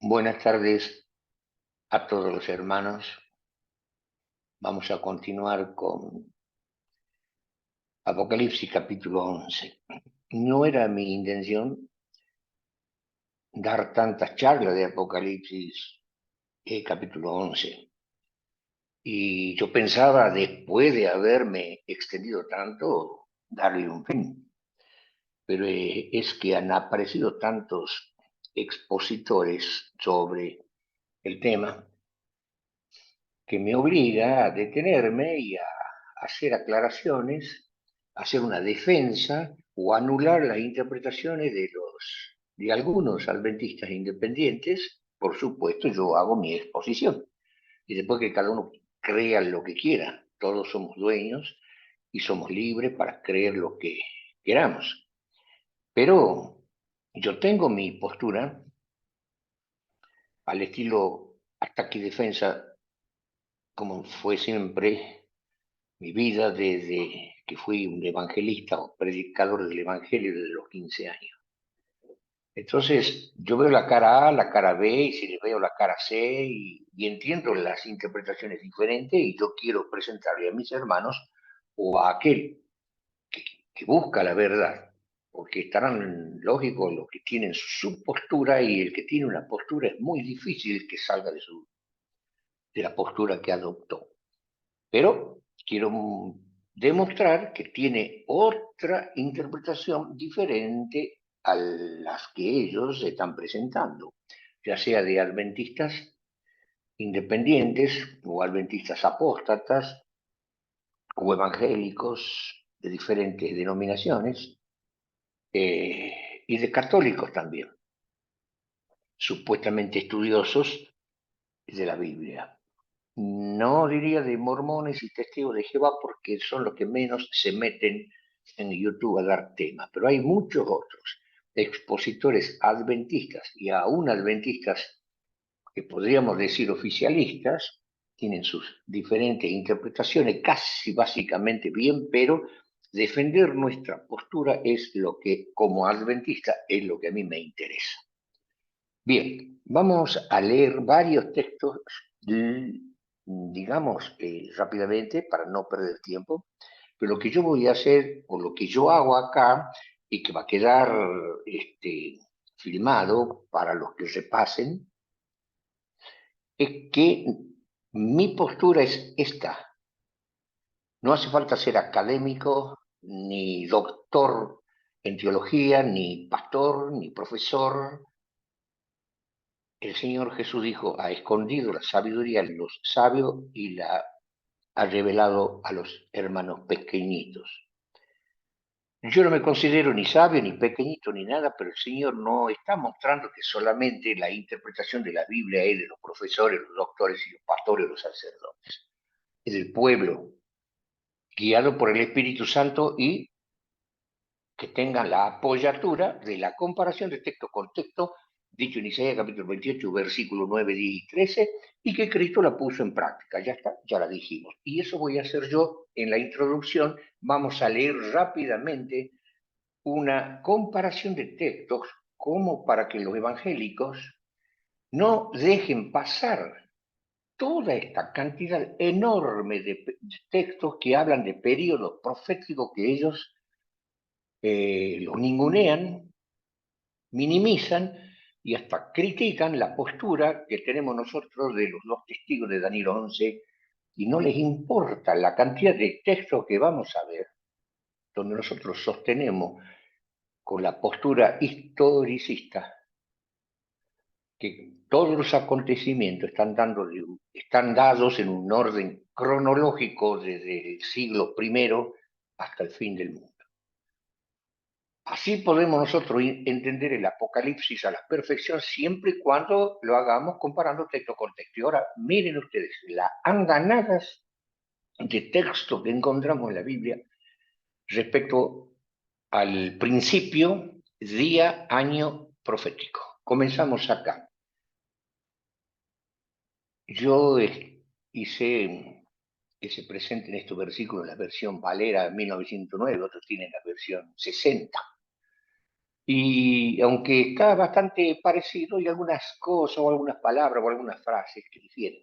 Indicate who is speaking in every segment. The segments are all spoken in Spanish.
Speaker 1: Buenas tardes a todos los hermanos. Vamos a continuar con Apocalipsis capítulo 11. No era mi intención dar tantas charlas de Apocalipsis capítulo 11. Y yo pensaba, después de haberme extendido tanto, darle un fin. Pero es que han aparecido tantos expositores sobre el tema que me obliga a detenerme y a hacer aclaraciones, hacer una defensa o anular las interpretaciones de algunos adventistas independientes. Por supuesto, yo hago mi exposición y después que cada uno crea lo que quiera. Todos somos dueños y somos libres para creer lo que queramos. Pero yo tengo mi postura al estilo ataque y defensa, como fue siempre mi vida desde que fui un evangelista o predicador del evangelio desde los 15 años. Entonces, yo veo la cara A, la cara B, y si le veo la cara C, y entiendo las interpretaciones diferentes, y yo quiero presentarle a mis hermanos o a aquel que, que busca la verdad, porque estarán lógicos los que tienen su postura, y el que tiene una postura es muy difícil que salga de la postura que adoptó. Pero quiero demostrar que tiene otra interpretación diferente a las que ellos están presentando, ya sea de adventistas independientes o adventistas apóstatas o evangélicos de diferentes denominaciones y de católicos también, supuestamente estudiosos de la Biblia. No diría de mormones y testigos de Jehová porque son los que menos se meten en YouTube a dar tema, pero hay muchos otros expositores adventistas y aún adventistas que podríamos decir oficialistas, tienen sus diferentes interpretaciones, casi básicamente bien, pero defender nuestra postura es lo que, como adventista, es lo que a mí me interesa. Bien, vamos a leer varios textos, digamos, rápidamente para no perder tiempo, pero lo que yo voy a hacer, o lo que yo hago acá, y que va a quedar filmado para los que repasen, es que mi postura es esta. No hace falta ser académico, ni doctor en teología, ni pastor, ni profesor. El Señor Jesús dijo, ha escondido la sabiduría en los sabios y la ha revelado a los hermanos pequeñitos. Yo no me considero ni sabio, ni pequeñito, ni nada, pero el Señor no está mostrando que solamente la interpretación de la Biblia es de los profesores, los doctores y los pastores, los sacerdotes. Es del pueblo, guiado por el Espíritu Santo y que tengan la apoyatura de la comparación de texto con texto, dicho en Isaías capítulo 28, versículos 9, 10 y 13, y que Cristo la puso en práctica. Ya está, ya la dijimos. Y eso voy a hacer yo en la introducción. Vamos a leer rápidamente una comparación de textos como para que los evangélicos no dejen pasar toda esta cantidad enorme de textos que hablan de periodos proféticos que ellos los ningunean, minimizan y hasta critican la postura que tenemos nosotros de los dos testigos de Daniel 11 y no les importa la cantidad de textos que vamos a ver, donde nosotros sostenemos con la postura historicista que todos los acontecimientos están dados en un orden cronológico desde el siglo I hasta el fin del mundo. Así podemos nosotros entender el Apocalipsis a la perfección siempre y cuando lo hagamos comparando texto con texto. Y ahora miren ustedes las andanadas de texto que encontramos en la Biblia respecto al principio, día, año profético. Comenzamos acá. Yo hice ese presente en estos versículos en la versión Valera 1909, otros tienen la versión 60. Y aunque está bastante parecido, hay algunas cosas o algunas palabras o algunas frases que difieren,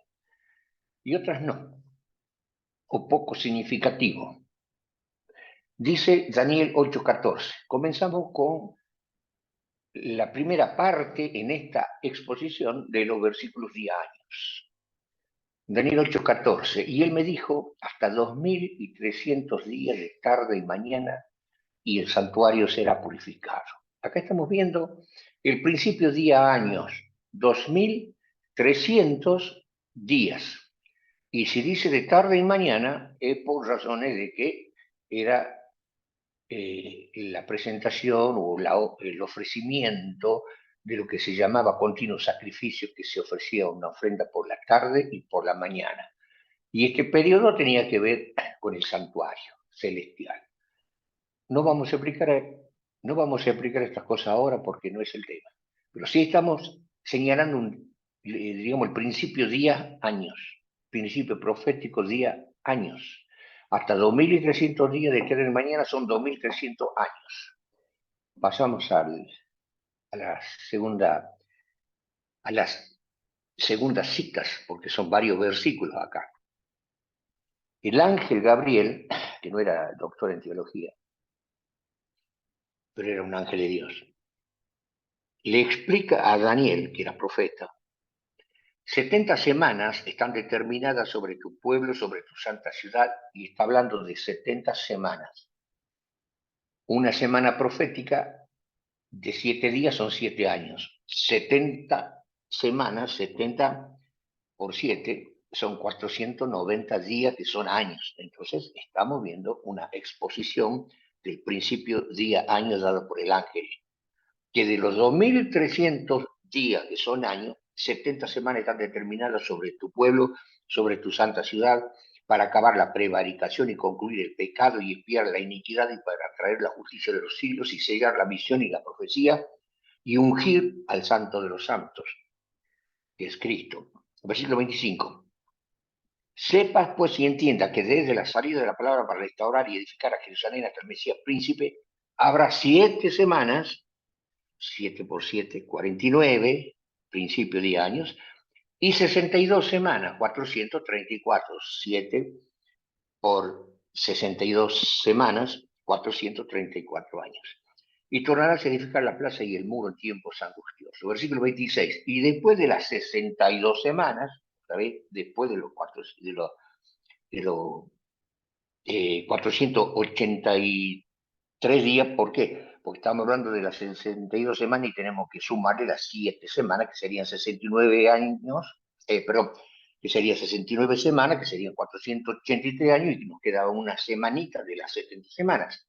Speaker 1: y otras no, o poco significativo. Dice Daniel 8:14. Comenzamos con la primera parte en esta exposición de los versículos diarios. Daniel 8:14. Y él me dijo, hasta 2300 días de tarde y mañana, y el santuario será purificado. Acá estamos viendo el principio día años, 2300 días. Y si dice de tarde y mañana, es por razones de que era la presentación o el ofrecimiento de lo que se llamaba continuo sacrificio, que se ofrecía una ofrenda por la tarde y por la mañana. Y este periodo tenía que ver con el santuario celestial. No vamos a explicar, no vamos a explicar estas cosas ahora porque no es el tema, pero sí estamos señalando digamos, el principio día, años, principio profético día, años. Hasta 2300 días de tener mañana son 2300 años. Pasamos a la segunda, a las segundas citas, porque son varios versículos acá. El ángel Gabriel, que no era doctor en teología, pero era un ángel de Dios, le explica a Daniel, que era profeta, 70 semanas están determinadas sobre tu pueblo, sobre tu santa ciudad, y está hablando de 70 semanas. Una semana profética de 7 días son 7 años. 70 semanas, 70 por 7, son 490 días, que son años. Entonces, estamos viendo una exposición del principio día-año dado por el ángel, que de los 2300 días que son años, 70 semanas están determinadas sobre tu pueblo, sobre tu santa ciudad, para acabar la prevaricación y concluir el pecado y expiar la iniquidad y para traer la justicia de los siglos y sellar la misión y la profecía y ungir al santo de los santos, que es Cristo. Versículo 25. Sepas pues y entienda que desde la salida de la palabra para restaurar y edificar a Jerusalén hasta el Mesías príncipe, habrá 7 semanas, 7 por 7, 49, principio de años, y 62 semanas, 434, 7 por 62 semanas, 434 años. Y tornarás a edificar la plaza y el muro en tiempos angustiosos. Versículo 26. Y después de las 62 semanas, ¿sabes? Después de los, de los 483 días, ¿por qué? Porque estamos hablando de las 62 semanas y tenemos que sumarle las 7 semanas, que serían 69 años, perdón, que serían 69 semanas, que serían 483 años, y nos queda una semanita de las 70 semanas.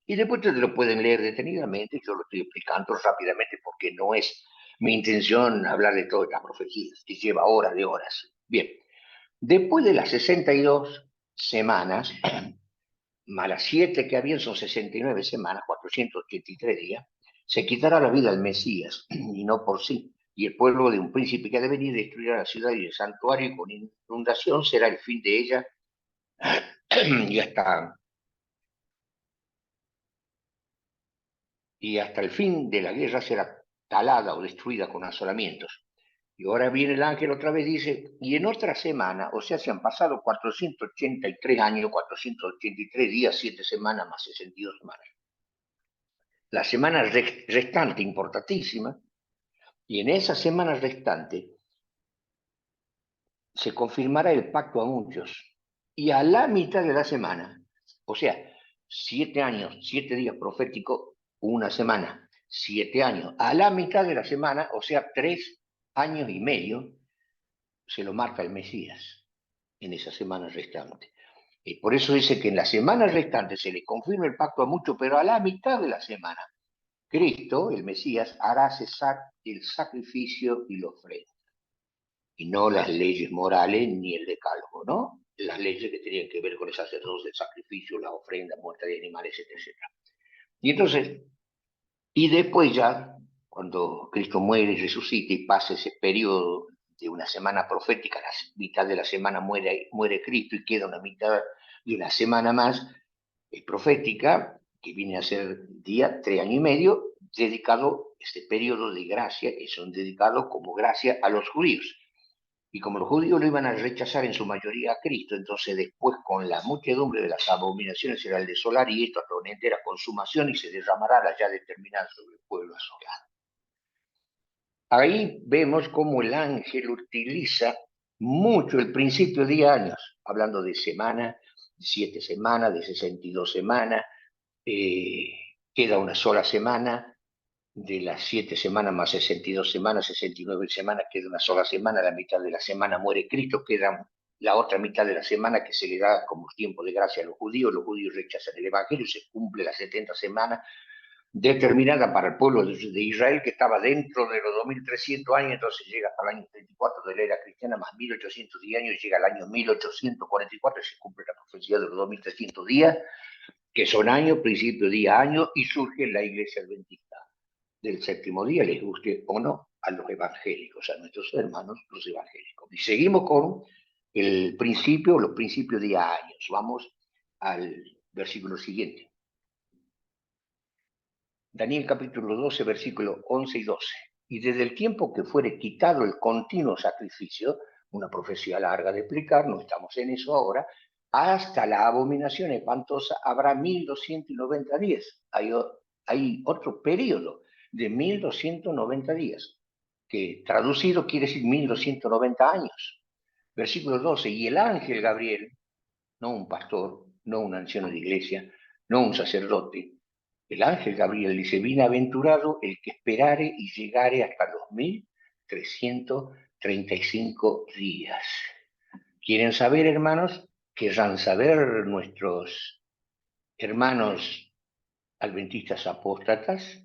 Speaker 1: Y después ustedes lo pueden leer detenidamente, yo lo estoy explicando rápidamente porque no es mi intención hablar de todas las profecías, que lleva horas de horas. Bien, después de las 62 semanas, más las 7 que habían son 69 semanas, 483 días, se quitará la vida al Mesías, y no por sí. Y el pueblo de un príncipe que ha de venir destruirá la ciudad y el santuario, y con inundación será el fin de ella, y hasta el fin de la guerra será talada o destruida con asolamientos. Y ahora viene el ángel otra vez, dice, y en otra semana, o sea, se han pasado 483 años, 483 días, 7 semanas más 62 semanas. La semana restante, importantísima, y en esa semana restante se confirmará el pacto a muchos. Y a la mitad de la semana, o sea, 7 años, 7 días proféticos, una semana, 7 años, a la mitad de la semana, o sea, 3 años y medio, se lo marca el Mesías en esa semana restante. Y por eso dice que en la semana restante se le confirma el pacto a muchos, pero a la mitad de la semana, Cristo, el Mesías, hará cesar el sacrificio y la ofrenda, y no las leyes morales ni el decálogo, ¿no? Las leyes que tenían que ver con el sacerdocio, el sacrificio, la ofrenda, muerte de animales, etcétera. Y entonces, y después ya, cuando Cristo muere y resucita y pasa ese periodo de una semana profética, la mitad de la semana muere Cristo y queda una mitad de una semana más profética, que viene a ser día, 3 años y medio, dedicado, este periodo de gracia, es un dedicado como gracia a los judíos. Y como los judíos lo iban a rechazar en su mayoría a Cristo, entonces después con la muchedumbre de las abominaciones será el desolar y esto hasta una entera consumación y se derramará la ya determinada sobre el pueblo asolado. Ahí vemos cómo el ángel utiliza mucho el principio de años, hablando de semana, de 7 semanas, de 62 semanas, queda una sola semana, de las 7 semanas más 62 semanas, 69 semanas, queda una sola semana, la mitad de la semana muere Cristo, queda la otra mitad de la semana que se le da como tiempo de gracia a los judíos rechazan el Evangelio, se cumple las 70 semanas, determinada para el pueblo de Israel que estaba dentro de los 2300 años, entonces llega hasta el año 34 de la era cristiana, más 1810 años, llega al año 1844 y se cumple la profecía de los 2300 días, que son años, principio, día, año, y surge la iglesia adventista del séptimo día, les guste o no, a los evangélicos, a nuestros hermanos, los evangélicos. Y seguimos con el principio, los principios de años. Vamos al versículo siguiente. Daniel capítulo 12, versículo 11 y 12. Y desde el tiempo que fuere quitado el continuo sacrificio, una profecía larga de explicar, no estamos en eso ahora, hasta la abominación espantosa habrá 1290 días. Hay otro periodo de 1290 días, que traducido quiere decir 1290 años. Versículo 12, y el ángel Gabriel, no un pastor, no un anciano de iglesia, no un sacerdote, el ángel Gabriel dice, bienaventurado el que esperare y llegare hasta los 1335 días. ¿Quieren saber, hermanos? ¿Querrán saber nuestros hermanos adventistas apóstatas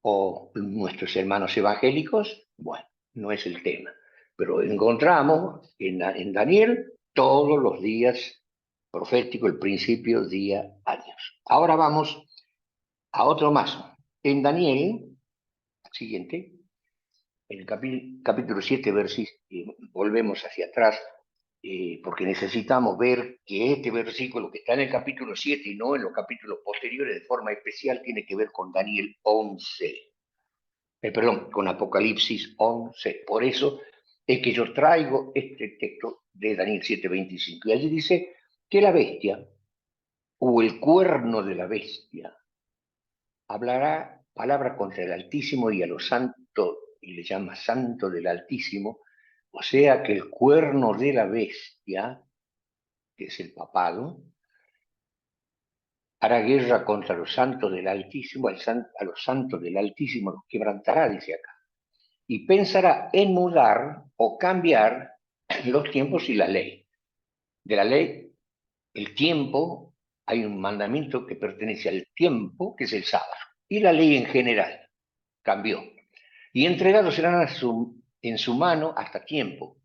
Speaker 1: o nuestros hermanos evangélicos? Bueno, no es el tema. Pero encontramos en Daniel todos los días proféticos, el principio, día, años. Ahora vamos a otro más. En Daniel, siguiente, en el capítulo 7, volvemos hacia atrás, porque necesitamos ver que este versículo que está en el capítulo 7 y no en los capítulos posteriores de forma especial tiene que ver con Daniel 11. Perdón, con Apocalipsis 11. Por eso es que yo traigo este texto de Daniel 7:25. Y allí dice que la bestia, o el cuerno de la bestia, hablará palabra contra el Altísimo y a los santos, y le llama santo del Altísimo, o sea que el cuerno de la bestia, que es el papado, hará guerra contra los santos del Altísimo, a los santos del Altísimo los quebrantará, dice acá, y pensará en mudar o cambiar los tiempos y la ley. De la ley, el tiempo, hay un mandamiento que pertenece al tiempo, que es el sábado, y la ley en general cambió. Y entregados serán en su mano hasta tiempo.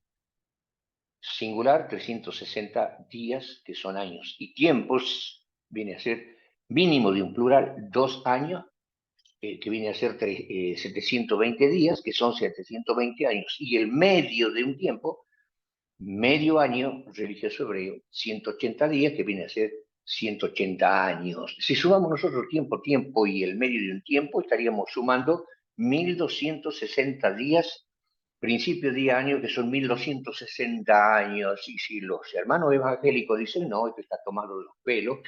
Speaker 1: Singular, 360 días, que son años. Y tiempos viene a ser mínimo de un plural, 2 años, que viene a ser 720 días, que son 720 años. Y el medio de un tiempo, medio año religioso hebreo, 180 días, que viene a ser 180 años. Si sumamos nosotros tiempo y el medio de un tiempo, estaríamos sumando 1260 días, principio de año, que son 1260 años. Y si los hermanos evangélicos dicen, no, esto está tomado de los pelos,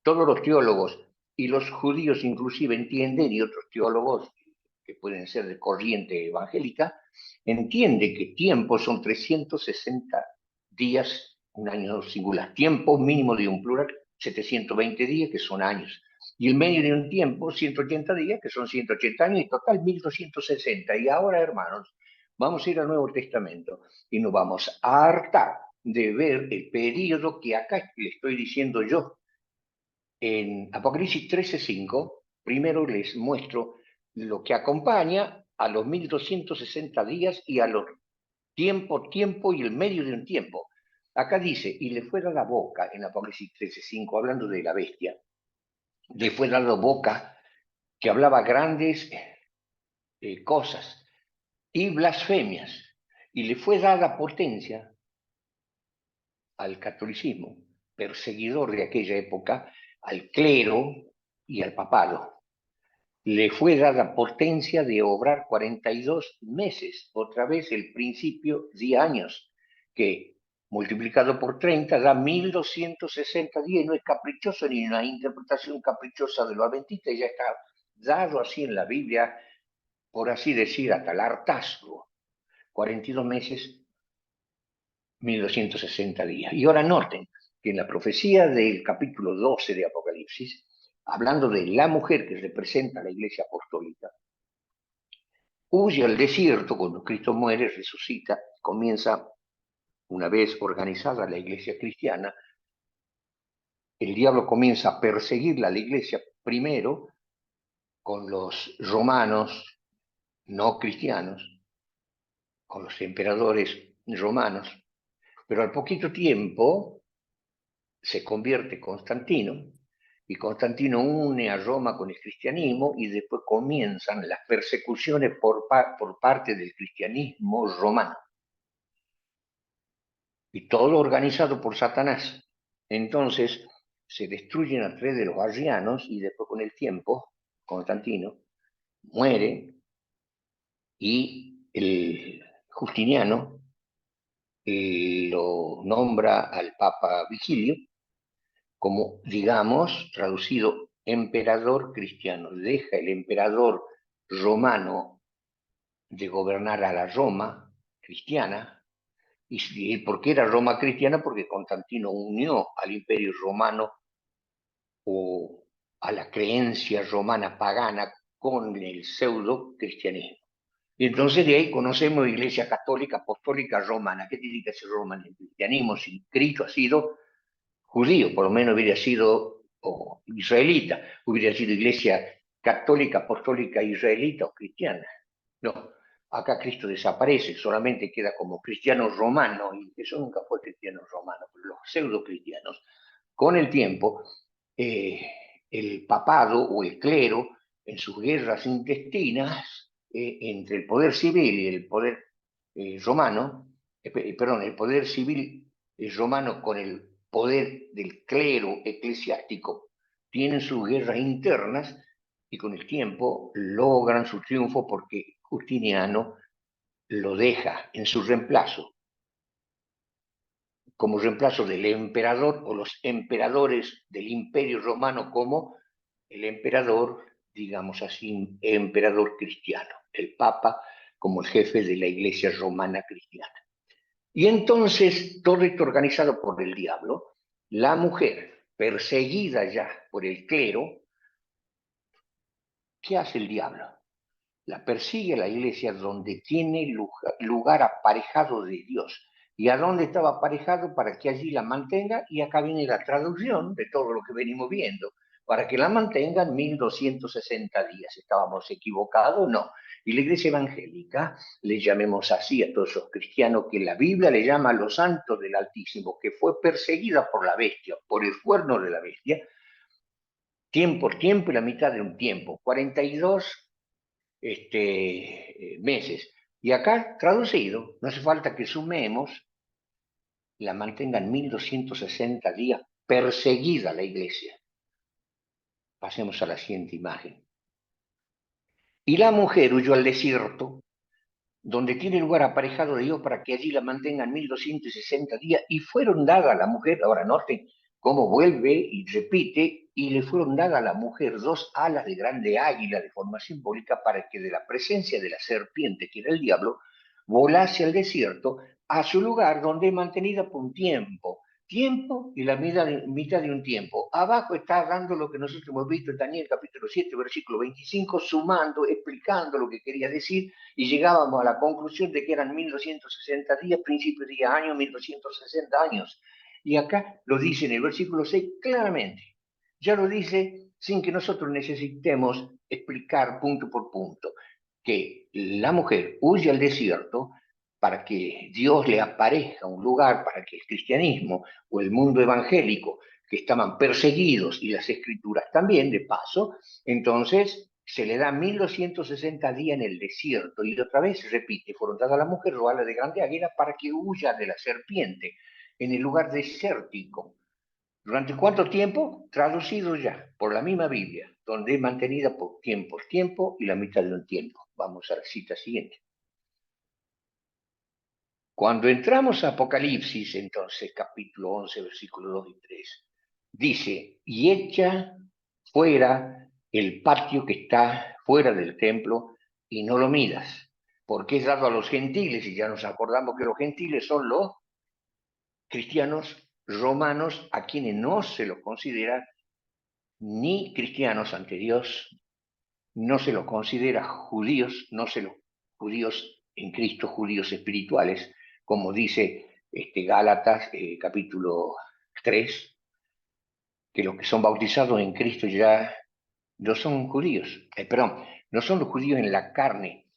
Speaker 1: todos los teólogos y los judíos inclusive entienden, y otros teólogos que pueden ser de corriente evangélica, entiende que tiempo son 360 días, un año singular. Tiempo mínimo de un plural, 720 días, que son años. Y el medio de un tiempo, 180 días, que son 180 años, y total 1260. Y ahora, hermanos, vamos a ir al Nuevo Testamento y nos vamos a hartar de ver el periodo que acá le estoy diciendo yo. En Apocalipsis 13:5, primero les muestro lo que acompaña a los 1260 días y a los tiempo y el medio de un tiempo. Acá dice, y le fue dada boca, en Apocalipsis 13:5, hablando de la bestia, le fue dada boca que hablaba grandes cosas y blasfemias, y le fue dada potencia al catolicismo, perseguidor de aquella época, al clero y al papado. le fue dada potencia de obrar 42 meses, otra vez el principio de años, que multiplicado por 30 da 1260 días, y no es caprichoso ni una interpretación caprichosa de lo adventista, ya está dado así en la Biblia, por así decir, hasta el hartazgo. 42 meses, 1260 días. Y ahora noten que en la profecía del capítulo 12 de Apocalipsis, hablando de la mujer que representa a la iglesia apostólica, huye al desierto cuando Cristo muere, resucita, comienza, una vez organizada la iglesia cristiana, el diablo comienza a perseguir a la iglesia primero con los romanos no cristianos, con los emperadores romanos, pero al poquito tiempo se convierte Constantino, y Constantino une a Roma con el cristianismo, y después comienzan las persecuciones por parte del cristianismo romano. Y todo organizado por Satanás. Entonces se destruyen a través de los arrianos, y después con el tiempo Constantino muere, y el Justiniano lo nombra al Papa Vigilio como, digamos, traducido, emperador cristiano. Deja el emperador romano de gobernar a la Roma cristiana. ¿Y por qué era Roma cristiana? Porque Constantino unió al imperio romano, o a la creencia romana pagana, con el pseudo cristianismo. Y entonces de ahí conocemos Iglesia Católica Apostólica Romana. ¿Qué tiene que ser romana? El cristianismo, si Cristo ha sido judío, por lo menos hubiera sido, o israelita, hubiera sido Iglesia Católica Apostólica Israelita o cristiana. No, acá Cristo desaparece, solamente queda como cristiano romano, y eso nunca fue cristiano romano, los pseudo cristianos. Con el tiempo, eh, el papado o el clero, en sus guerras intestinas entre el poder civil y el poder romano, perdón, el poder civil romano con el poder del clero eclesiástico, tienen sus guerras internas, y con el tiempo logran su triunfo porque Justiniano lo deja en su reemplazo, como reemplazo del emperador o los emperadores del Imperio Romano, como el emperador, digamos así, emperador cristiano, el Papa como el jefe de la Iglesia romana cristiana. Y entonces, todo esto organizado por el diablo, la mujer, perseguida ya por el clero, ¿qué hace el diablo? La persigue a la iglesia donde tiene lugar aparejado de Dios. ¿Y a dónde estaba aparejado? Para que allí la mantenga, y acá viene la traducción de todo lo que venimos viendo, para que la mantengan 1260 días. ¿Estábamos equivocados? No. Y la iglesia evangélica, le llamemos así a todos esos cristianos que la Biblia le llama a los santos del Altísimo, que fue perseguida por la bestia, por el cuerno de la bestia, tiempo y la mitad de un tiempo, 42 meses. Y acá, traducido, no hace falta que sumemos, la mantengan 1260 días perseguida la iglesia. Pasemos a la siguiente imagen. Y la mujer huyó al desierto, donde tiene lugar aparejado de Dios, para que allí la mantengan 1260 días, y fueron dadas a la mujer, ahora noten cómo vuelve y repite, y le fueron dadas a la mujer 2 alas de grande águila, de forma simbólica, para que de la presencia de la serpiente, que era el diablo, volase al desierto, a su lugar donde es mantenida por un tiempo y la mitad de un tiempo. Abajo está dando lo que nosotros hemos visto en Daniel capítulo 7, versículo 25, sumando, explicando lo que quería decir, y llegábamos a la conclusión de que eran 1260 días, principio de año, 1260 años. Y acá lo dice en el versículo 6 claramente. Ya lo dice sin que nosotros necesitemos explicar punto por punto, que la mujer huye al desierto para que Dios le aparezca un lugar, para que el cristianismo o el mundo evangélico, que estaban perseguidos, y las escrituras también, de paso, entonces se le da 1260 días en el desierto, y otra vez repite, fueron dadas a la mujer roala de grande águila para que huya de la serpiente en el lugar desértico. ¿Durante cuánto tiempo? Traducido ya por la misma Biblia. donde es mantenida por tiempo y la mitad de un tiempo. Vamos a la cita siguiente. Cuando entramos a Apocalipsis, entonces, capítulo 11, versículos 2 y 3, dice, y echa fuera el patio que está fuera del templo y no lo midas, porque es dado a los gentiles, y ya nos acordamos que los gentiles son los cristianos romanos a quienes no se los considera ni cristianos ante Dios, no se los considera judíos, no se los judíos en Cristo, judíos espirituales, como dice Gálatas capítulo 3, que los que son bautizados en Cristo ya no son judíos, perdón, no son los judíos en la carne,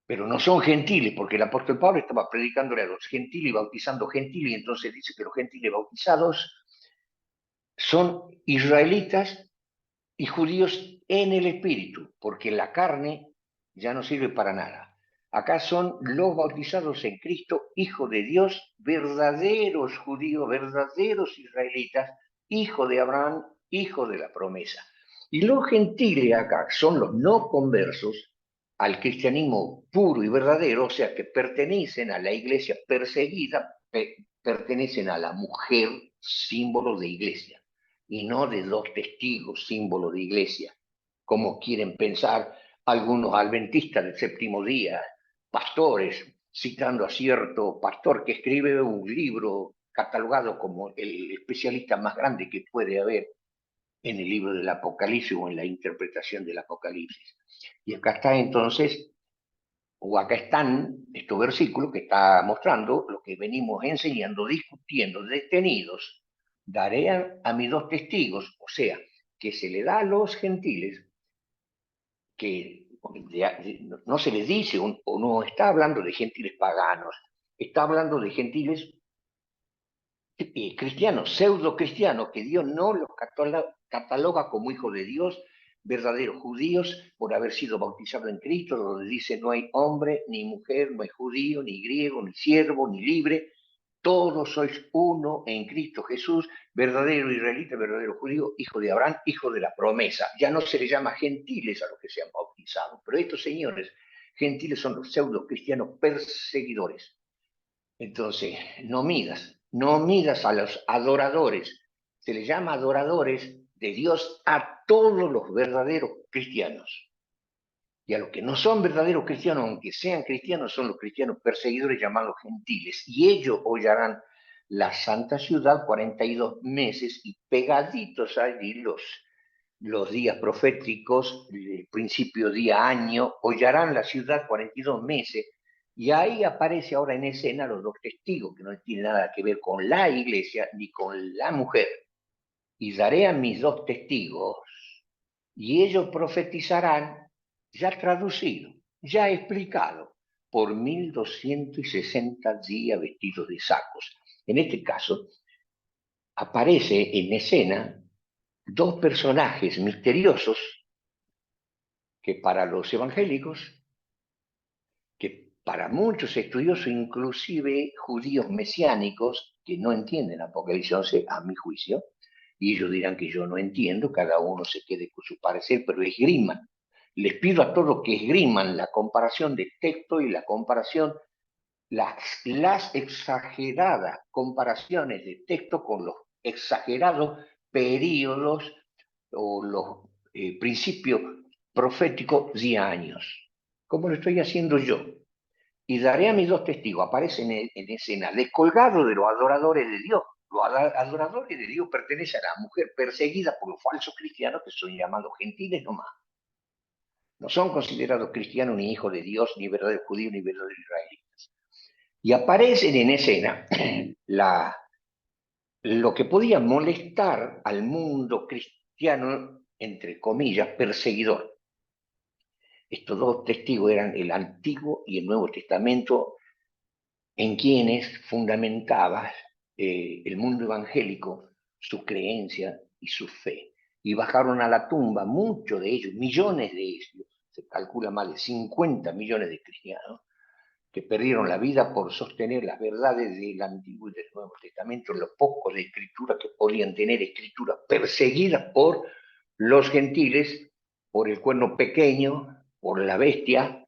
Speaker 1: pero no son gentiles, porque el apóstol Pablo estaba predicándole a los gentiles y bautizando gentiles, y entonces dice que los gentiles bautizados son israelitas y judíos en el espíritu, porque la carne ya no sirve para nada. Acá son los bautizados en Cristo, hijos de Dios, verdaderos judíos, verdaderos israelitas, hijos de Abraham, hijos de la promesa. Y los gentiles acá son los no conversos al cristianismo puro y verdadero, o sea, que pertenecen a la iglesia perseguida, pertenecen a la mujer, símbolo de iglesia, y no de dos testigos, símbolo de iglesia, como quieren pensar algunos adventistas del séptimo día, pastores, citando a cierto pastor que escribe un libro catalogado como el especialista más grande que puede haber en el libro del Apocalipsis o en la interpretación del Apocalipsis. Y acá está entonces, o acá están estos versículos que está mostrando lo que venimos enseñando, discutiendo, detenidos. Daré a mis dos testigos, o sea, que se le da a los gentiles, que no se les dice, o no está hablando de gentiles paganos, está hablando de gentiles cristianos, pseudo cristianos, que Dios no los cataloga como hijos de Dios, verdaderos judíos, por haber sido bautizados en Cristo, donde dice no hay hombre, ni mujer, no hay judío, ni griego, ni siervo, ni libre, todos sois uno en Cristo Jesús, verdadero israelita, verdadero judío, hijo de Abraham, hijo de la promesa. Ya no se le llama gentiles a los que se han bautizado, pero estos señores gentiles son los pseudo cristianos perseguidores. Entonces, no midas a los adoradores. Se les llama adoradores de Dios a todos los verdaderos cristianos. Y a los que no son verdaderos cristianos, aunque sean cristianos, son los cristianos perseguidores llamados gentiles. Y ellos hollarán la santa ciudad 42 meses y pegaditos allí los días proféticos, el principio día, año, hollarán la ciudad 42 meses. Y ahí aparece ahora en escena los dos testigos, que no tienen nada que ver con la iglesia ni con la mujer. Y daré a mis dos testigos, y ellos profetizarán, ya traducido, ya explicado, por 1260 días vestidos de sacos. En este caso, aparece en escena dos personajes misteriosos que para los evangélicos, que para muchos estudiosos, inclusive judíos mesiánicos, que no entienden Apocalipsis 11, a mi juicio, y ellos dirán que yo no entiendo, cada uno se quede con su parecer, pero esgriman. Les pido a todos que esgriman la comparación de texto y la comparación, las exageradas comparaciones de texto con los exagerados periodos o los principios proféticos de años, como lo estoy haciendo yo. Y daré a mis dos testigos, aparecen en escena, descolgados de los adoradores de Dios. Los adoradores de Dios pertenecen a la mujer perseguida por los falsos cristianos, que son llamados gentiles nomás. No son considerados cristianos ni hijos de Dios, ni verdaderos judíos, ni verdaderos israelitas. Y aparecen en escena lo que podía molestar al mundo cristiano, entre comillas, perseguidor. Estos dos testigos eran el Antiguo y el Nuevo Testamento, en quienes fundamentaba el mundo evangélico su creencia y su fe. Y bajaron a la tumba muchos de ellos, millones de ellos, se calcula más de 50 millones de cristianos, que perdieron la vida por sostener las verdades del Antiguo y del Nuevo Testamento, lo poco de escritura que podían tener, escritura perseguida por los gentiles por el cuerno pequeño, por la bestia,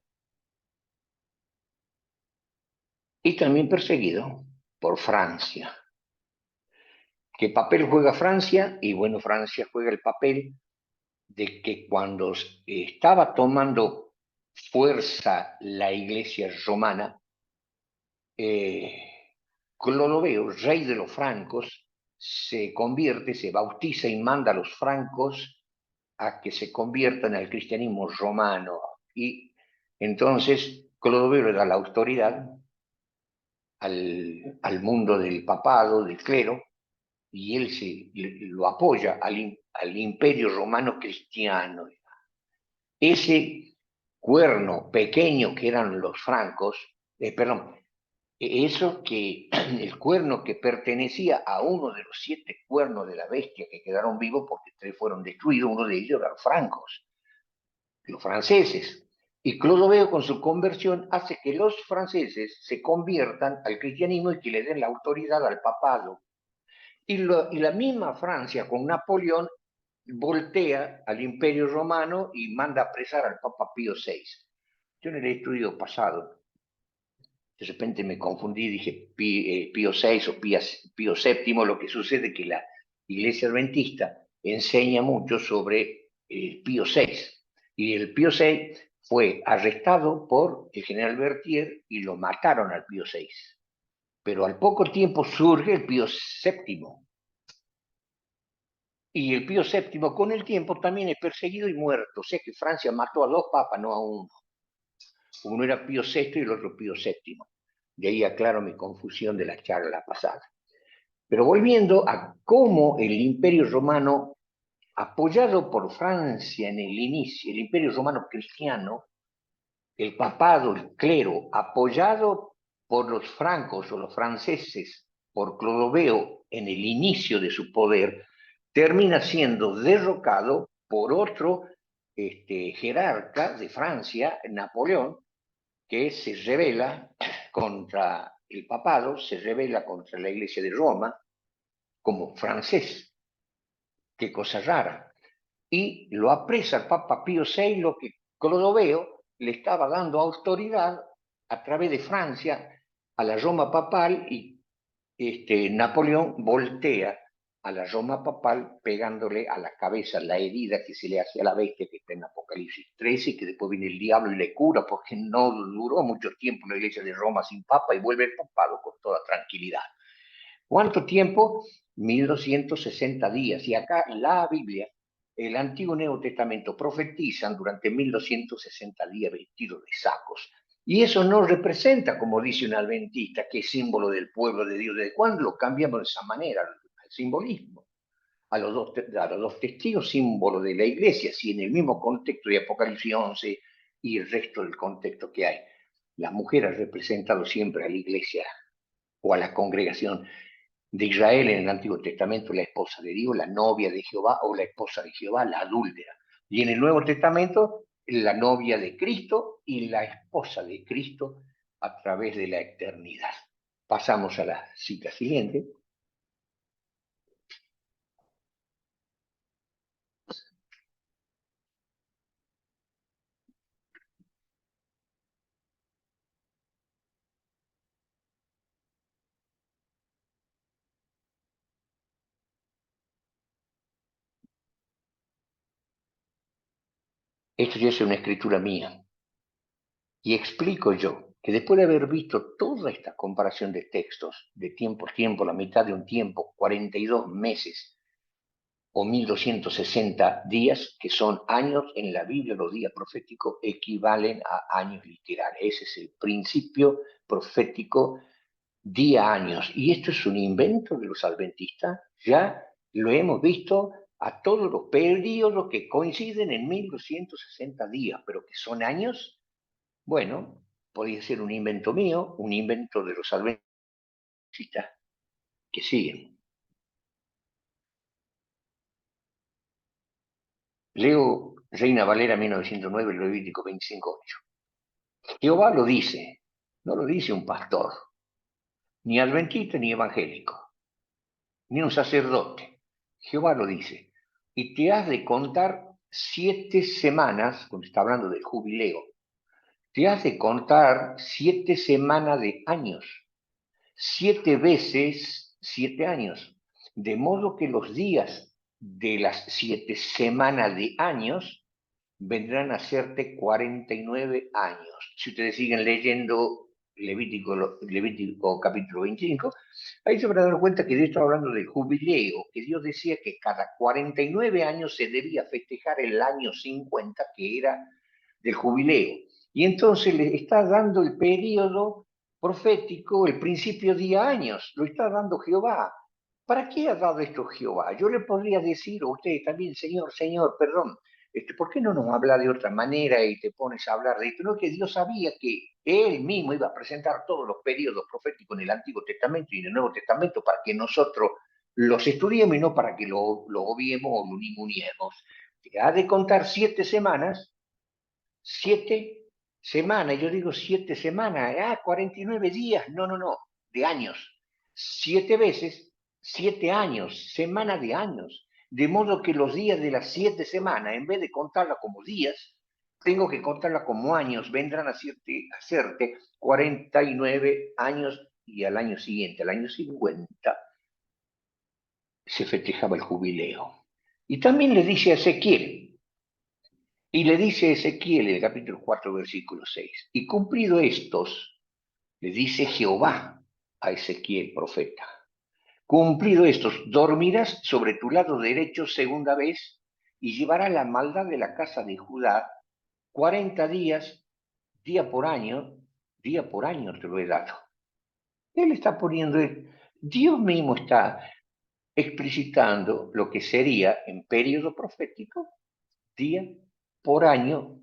Speaker 1: y también perseguido por Francia. ¿Qué papel juega Francia? Y bueno, Francia juega el papel de que cuando estaba tomando fuerza la iglesia romana, Clodoveo, rey de los francos, se convierte, se bautiza y manda a los francos a que se conviertan al cristianismo romano. Y entonces Clodoveo le da la autoridad al mundo del papado, del clero, y él lo apoya al imperio romano cristiano. Ese cuerno pequeño que eran los francos, perdón, eso que el cuerno que pertenecía a uno de los 7 cuernos de la bestia que quedaron vivos porque 3 fueron destruidos, uno de ellos eran francos, los franceses. Y Clodoveo con su conversión hace que los franceses se conviertan al cristianismo y que le den la autoridad al papado. Y la misma Francia con Napoleón voltea al Imperio Romano y manda a apresar al Papa Pío VI. Yo en el estudio pasado, de repente me confundí, dije Pío VI o Pío VII, lo que sucede es que la Iglesia Adventista enseña mucho sobre Pío VI. Y el Pío VI fue arrestado por el general Berthier y lo mataron al Pío VI. Pero al poco tiempo surge el Pío VII. Y el Pío VII con el tiempo también es perseguido y muerto. O sea que Francia mató a 2 papas, no a uno. Uno era Pío VI y el otro Pío VII. De ahí aclaro mi confusión de la charla pasada. Pero volviendo a cómo el Imperio Romano, apoyado por Francia en el inicio, el Imperio Romano cristiano, el papado, el clero, apoyado por los francos o los franceses, por Clodoveo en el inicio de su poder, termina siendo derrocado por otro jerarca de Francia, Napoleón, que se rebela contra el papado, se rebela contra la Iglesia de Roma como francés. Qué cosa rara. Y lo apresa el Papa Pío VI, lo que Clodoveo le estaba dando autoridad a través de Francia a la Roma papal y Napoleón voltea a la Roma papal pegándole a la cabeza la herida que se le hace a la bestia que está en Apocalipsis 13, que después viene el diablo y le cura porque no duró mucho tiempo la iglesia de Roma sin papa y vuelve el papado con toda tranquilidad. ¿Cuánto tiempo? 1260 días. Y acá la Biblia, el Antiguo y Nuevo Testamento profetizan durante 1260 días vestidos de sacos. Y eso no representa, como dice un adventista, que es símbolo del pueblo de Dios. ¿Desde cuándo lo cambiamos de esa manera? El simbolismo. A los dos testigos, símbolo de la iglesia, si en el mismo contexto de Apocalipsis 11 y el resto del contexto que hay. La mujer ha representado siempre a la iglesia o a la congregación de Israel en el Antiguo Testamento, la esposa de Dios, la novia de Jehová o la esposa de Jehová, la adúltera. Y en el Nuevo Testamento, la novia de Cristo y la esposa de Cristo a través de la eternidad. Pasamos a la cita siguiente. Esto ya es una escritura mía. Y explico yo que después de haber visto toda esta comparación de textos, de tiempo a tiempo, la mitad de un tiempo, 42 meses, o 1260 días, que son años en la Biblia, los días proféticos equivalen a años literales. Ese es el principio profético, día-años. Y esto es un invento de los adventistas, ya lo hemos visto a todos los periodos que coinciden en 1260 días, pero que son años, bueno, podría ser un invento mío, un invento de los adventistas que siguen. Leo Reina Valera 1909, Levítico 25:8. Jehová lo dice, no lo dice un pastor, ni adventista ni evangélico, ni un sacerdote. Jehová lo dice. y te has de contar 7 semanas, cuando está hablando del jubileo, te has de contar 7 semanas de años, 7 veces 7 años, de modo que los días de las 7 semanas de años vendrán a serte 49 años. Si ustedes siguen leyendo Levítico capítulo 25, ahí se van a dar cuenta que Dios está hablando del jubileo, que Dios decía que cada 49 años se debía festejar el año 50, que era del jubileo. Y entonces le está dando el periodo profético, el principio de años, lo está dando Jehová. ¿Para qué ha dado esto Jehová? Yo le podría decir a ustedes también, Señor, Señor, perdón, ¿por qué no nos habla de otra manera y te pones a hablar de esto? No, que Dios sabía que Él mismo iba a presentar todos los periodos proféticos en el Antiguo Testamento y en el Nuevo Testamento para que nosotros los estudiemos y no para que lo obviemos o lo ninguneemos. Te ha de contar 7 semanas, 7 semanas, yo digo 7 semanas, 49 días, no, no, no, de años. 7 veces, 7 años, semana de años. De modo que los días de las 7 semanas, en vez de contarla como días, tengo que contarla como años. Vendrán a hacerte 49 años y al año siguiente, al año 50, se festejaba el jubileo. Y también le dice a Ezequiel, y le dice Ezequiel en el capítulo 4, versículo 6, y cumplido estos, le dice Jehová a Ezequiel, profeta, cumplido estos, dormirás sobre tu lado derecho segunda vez y llevarás la maldad de la casa de Judá 40 días, día por año te lo he dado. Él está poniendo, Dios mismo está explicitando lo que sería en periodo profético, día por año,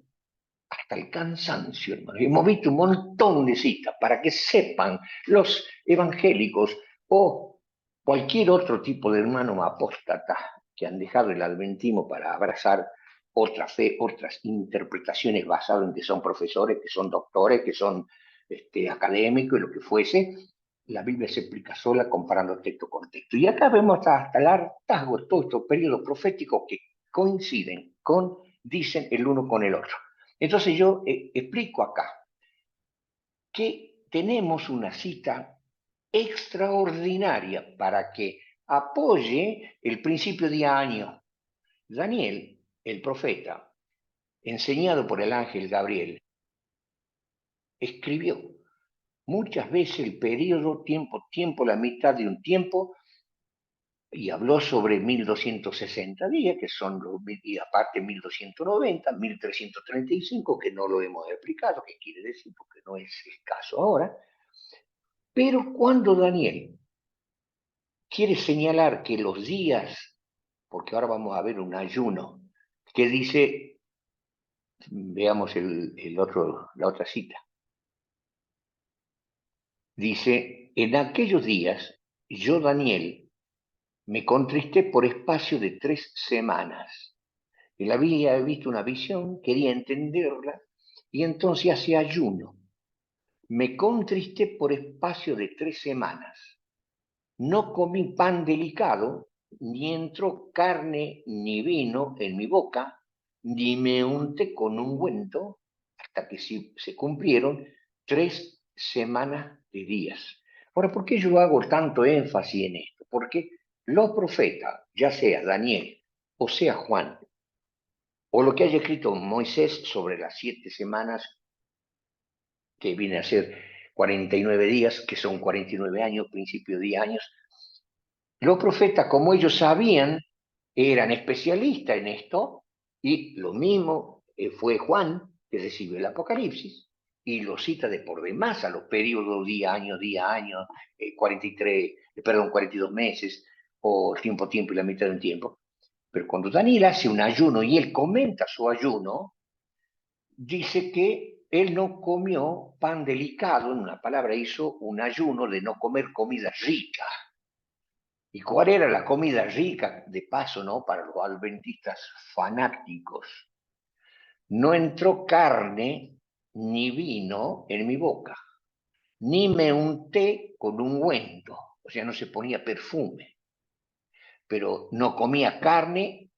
Speaker 1: hasta el cansancio, hermano. Hemos visto un montón de citas para que sepan los evangélicos o cualquier otro tipo de hermano apóstata que han dejado el adventismo para abrazar otra fe, otras interpretaciones basadas en que son profesores, que son doctores, que son académicos y lo que fuese. La Biblia se explica sola comparando texto con texto. Y acá vemos hasta el hartazgo de todos estos periodos proféticos que coinciden dicen el uno con el otro. Entonces yo explico acá que tenemos una cita extraordinaria para que apoye el principio de año. Daniel, el profeta, enseñado por el ángel Gabriel, escribió muchas veces el periodo, tiempo, la mitad de un tiempo, y habló sobre 1260 días, que son los, y aparte 1290, 1335, que no lo hemos explicado, qué quiere decir, porque no es el caso ahora. Pero cuando Daniel quiere señalar que los días, porque ahora vamos a ver un ayuno, que dice, veamos la otra cita, dice, en aquellos días, yo, Daniel, me contristé por espacio de 3 semanas. Él había visto una visión, quería entenderla, y entonces hace ayuno. Me contristé por espacio de 3 semanas. No comí pan delicado, ni entró carne ni vino en mi boca, ni me unté con ungüento, hasta que se cumplieron 3 semanas de días. Ahora, ¿por qué yo hago tanto énfasis en esto? Porque los profetas, ya sea Daniel o sea Juan, o lo que haya escrito Moisés sobre las 7 semanas, que viene a ser 49 días, que son 49 años, principio de años, los profetas, como ellos sabían, eran especialistas en esto, y lo mismo fue Juan, que recibe el Apocalipsis, y lo cita de por demás a los periodos día, año, 43, perdón, 42 meses, o tiempo, y la mitad de un tiempo. Pero cuando Daniel hace un ayuno y él comenta su ayuno, dice que él no comió pan delicado, en una palabra hizo un ayuno de no comer comida rica. ¿Y cuál era la comida rica, de paso, no? Para los adventistas fanáticos. No entró carne ni vino en mi boca, ni me unté con ungüento, o sea, no se ponía perfume, pero no comía carne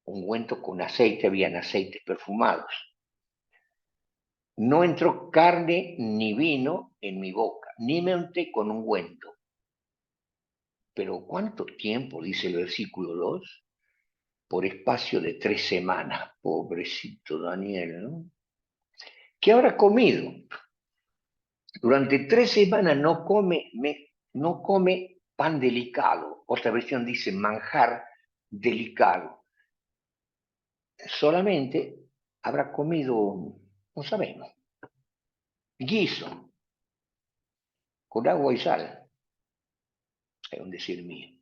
Speaker 1: ungüento con aceite, habían aceites perfumados. No entró carne ni vino en mi boca, ni me unté con ungüento. Pero ¿cuánto tiempo? Dice el versículo 2. Por espacio de 3 semanas. Pobrecito Daniel, ¿no? ¿Qué habrá comido? Durante 3 semanas no come pan delicado. Otra versión dice manjar delicado. Solamente habrá comido, no sabemos, guiso con agua y sal, es un decir mío.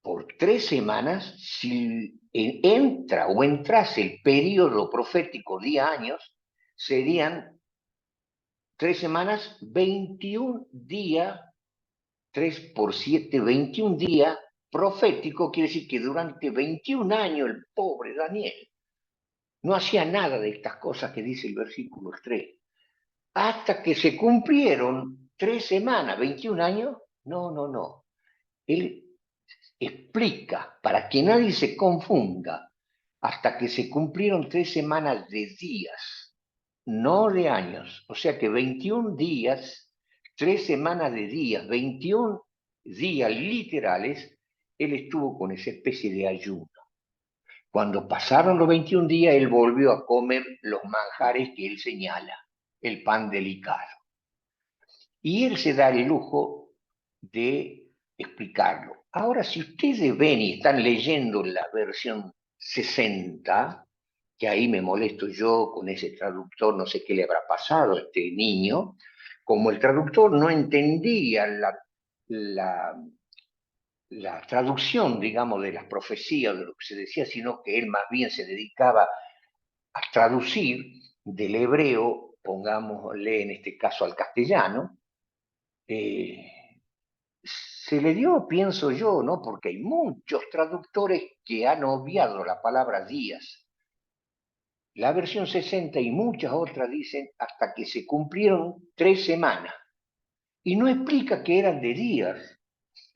Speaker 1: Por 3 semanas, si entra o entrase el periodo profético de años, serían 3 semanas, 21 días, 3 por 7, 21 días profético, quiere decir que durante 21 años el pobre Daniel no hacía nada de estas cosas que dice el versículo 3. Hasta que se cumplieron 3 semanas, 21 años, no. Él explica, para que nadie se confunda, hasta que se cumplieron 3 semanas de días, no de años. O sea que 21 días, 3 semanas de días, 21 días literales, él estuvo con esa especie de ayuno. Cuando pasaron los 21 días, él volvió a comer los manjares que él señala, el pan delicado. Y él se da el lujo de explicarlo. Ahora, si ustedes ven y están leyendo la versión 60, que ahí me molesto yo con ese traductor, no sé qué le habrá pasado a este niño, como el traductor no entendía la traducción, digamos, de las profecías, de lo que se decía, sino que él más bien se dedicaba a traducir del hebreo, pongámosle en este caso al castellano, eh, se le dio, pienso yo, ¿no? Porque hay muchos traductores que han obviado la palabra días. La versión 60 y muchas otras dicen hasta que se cumplieron 3 semanas. Y no explica que eran de días,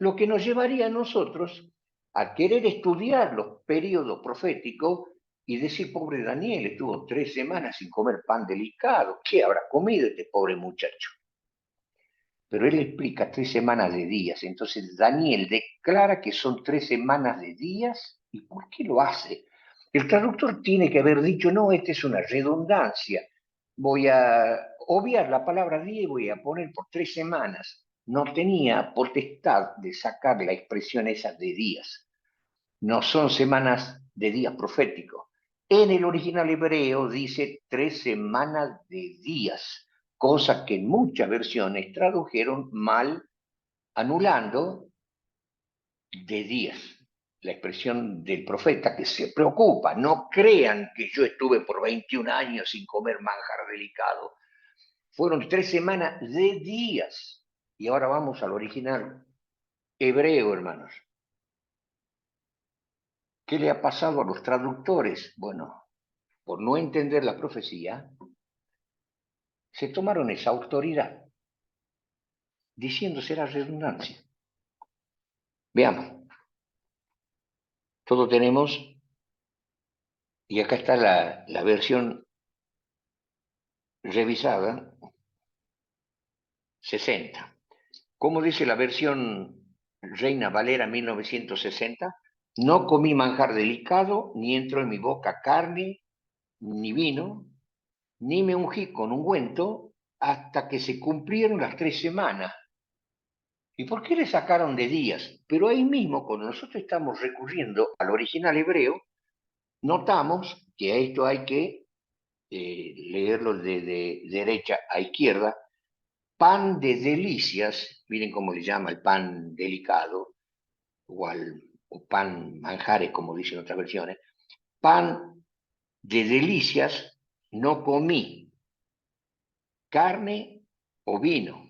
Speaker 1: lo que nos llevaría a nosotros a querer estudiar los periodos proféticos y decir, pobre Daniel, estuvo 3 semanas sin comer pan delicado, ¿qué habrá comido este pobre muchacho? Pero él explica 3 semanas de días. Entonces Daniel declara que son 3 semanas de días. ¿Y por qué lo hace? El traductor tiene que haber dicho, no, esta es una redundancia. Voy a obviar la palabra día y voy a poner por 3 semanas. No tenía potestad de sacar la expresión esa de días. No son semanas de días proféticos. En el original hebreo dice 3 semanas de días, cosa que en muchas versiones tradujeron mal, anulando de días. La expresión del profeta que se preocupa. No crean que yo estuve por 21 años sin comer manjar delicado. Fueron 3 semanas de días. Y ahora vamos al original hebreo, hermanos. ¿Qué le ha pasado a los traductores? Bueno, por no entender la profecía, se tomaron esa autoridad, diciendo será redundancia. Veamos, todo tenemos, y acá está la versión revisada, 60. ¿Cómo dice la versión Reina Valera 1960? No comí manjar delicado, ni entró en mi boca carne, ni vino, ni me ungí con ungüento, hasta que se cumplieron las 3 semanas. ¿Y por qué le sacaron de días? Pero ahí mismo, cuando nosotros estamos recurriendo al original hebreo, notamos que a esto hay que leerlo de derecha a izquierda. Pan de delicias, miren cómo le llama el pan delicado, o pan manjares, como dicen otras versiones. Pan de delicias no comí, carne o vino,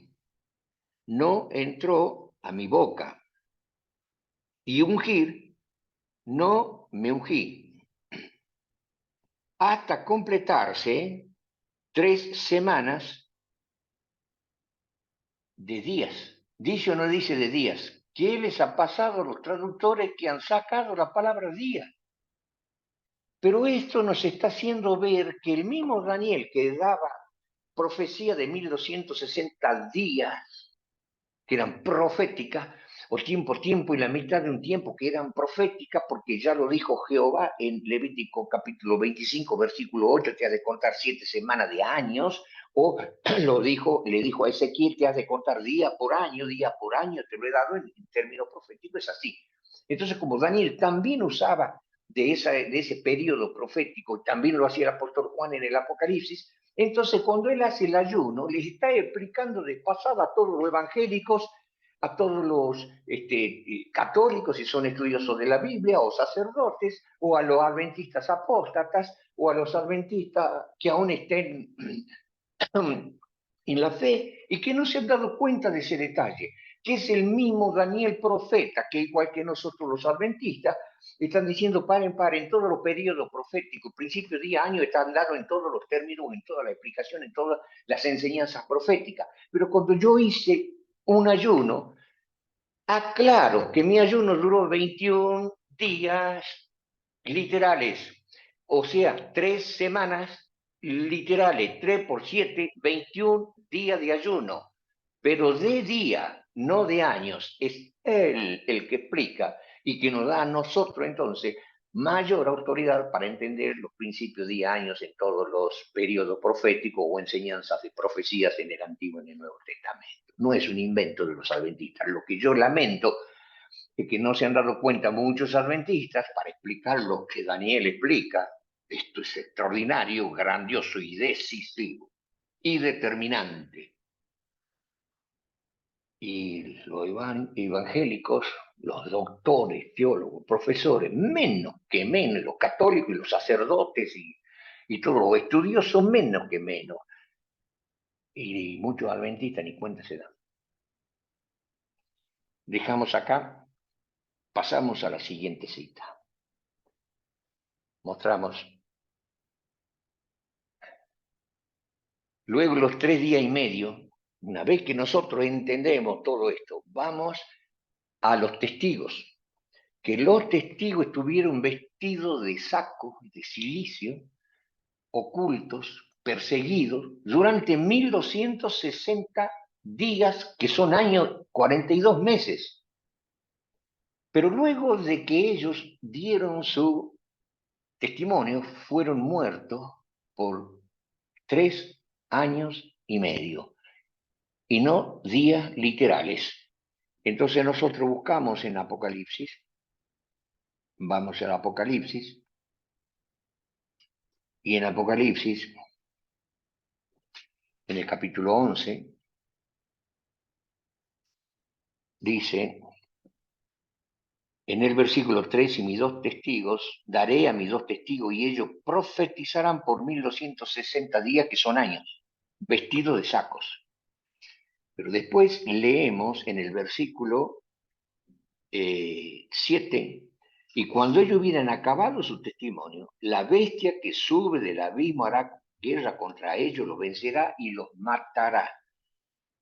Speaker 1: no entró a mi boca. Y ungir, no me ungí, hasta completarse 3 semanas de días. ¿Dice o no dice de días? ¿Qué les ha pasado a los traductores que han sacado la palabra día? Pero esto nos está haciendo ver que el mismo Daniel que daba profecía de 1260 días, que eran proféticas, o tiempo y la mitad de un tiempo que eran proféticas, porque ya lo dijo Jehová en Levítico capítulo 25, versículo 8, te has de contar 7 semanas de años, o le dijo a Ezequiel, te has de contar día por año, te lo he dado en términos proféticos, es así. Entonces, como Daniel también usaba de ese periodo profético, también lo hacía el apóstol Juan en el Apocalipsis, entonces cuando él hace el ayuno, les está explicando de pasada a todos los evangélicos, a todos los católicos, si son estudiosos de la Biblia, o sacerdotes, o a los adventistas apóstatas, o a los adventistas que aún estén en la fe y que no se han dado cuenta de ese detalle, que es el mismo Daniel profeta, que igual que nosotros los adventistas, están diciendo paren, todos los periodos proféticos, principio, día, año, están dados en todos los términos, en toda la explicación, en todas las enseñanzas proféticas. Pero cuando yo hice un ayuno, aclaro que mi ayuno duró 21 días literales, o sea, 3 semanas literales, 3 por 7, 21 días de ayuno, pero de día, no de años. Es Él el que explica y que nos da a nosotros entonces mayor autoridad para entender los principios de años en todos los periodos proféticos o enseñanzas de profecías en el Antiguo y en el Nuevo Testamento. No es un invento de los adventistas. Lo que yo lamento es que no se han dado cuenta muchos adventistas para explicar lo que Daniel explica. Esto es extraordinario, grandioso y decisivo y determinante. Y los evangélicos, los doctores, teólogos, profesores, menos que menos, los católicos y los sacerdotes y todos los estudiosos, menos que menos. Y muchos adventistas ni cuenta se dan. Dejamos acá, pasamos a la siguiente cita. Mostramos. Luego los 3 días y medio, una vez que nosotros entendemos todo esto, vamos a los testigos, que los testigos estuvieron vestidos de sacos de silicio, ocultos, perseguidos, durante 1260 días, que son años, 42 meses. Pero luego de que ellos dieron su testimonio, fueron muertos por 3 años y medio. Y no días literales. Entonces nosotros buscamos en Apocalipsis, vamos al Apocalipsis, y en Apocalipsis, en el capítulo 11, dice, en el versículo 3, y mis dos testigos, daré a mis dos testigos y ellos profetizarán por 1260 días, que son años, vestidos de sacos. Pero después leemos en el versículo 7, y cuando ellos hubieran acabado su testimonio, la bestia que sube del abismo hará guerra contra ellos, los vencerá y los matará.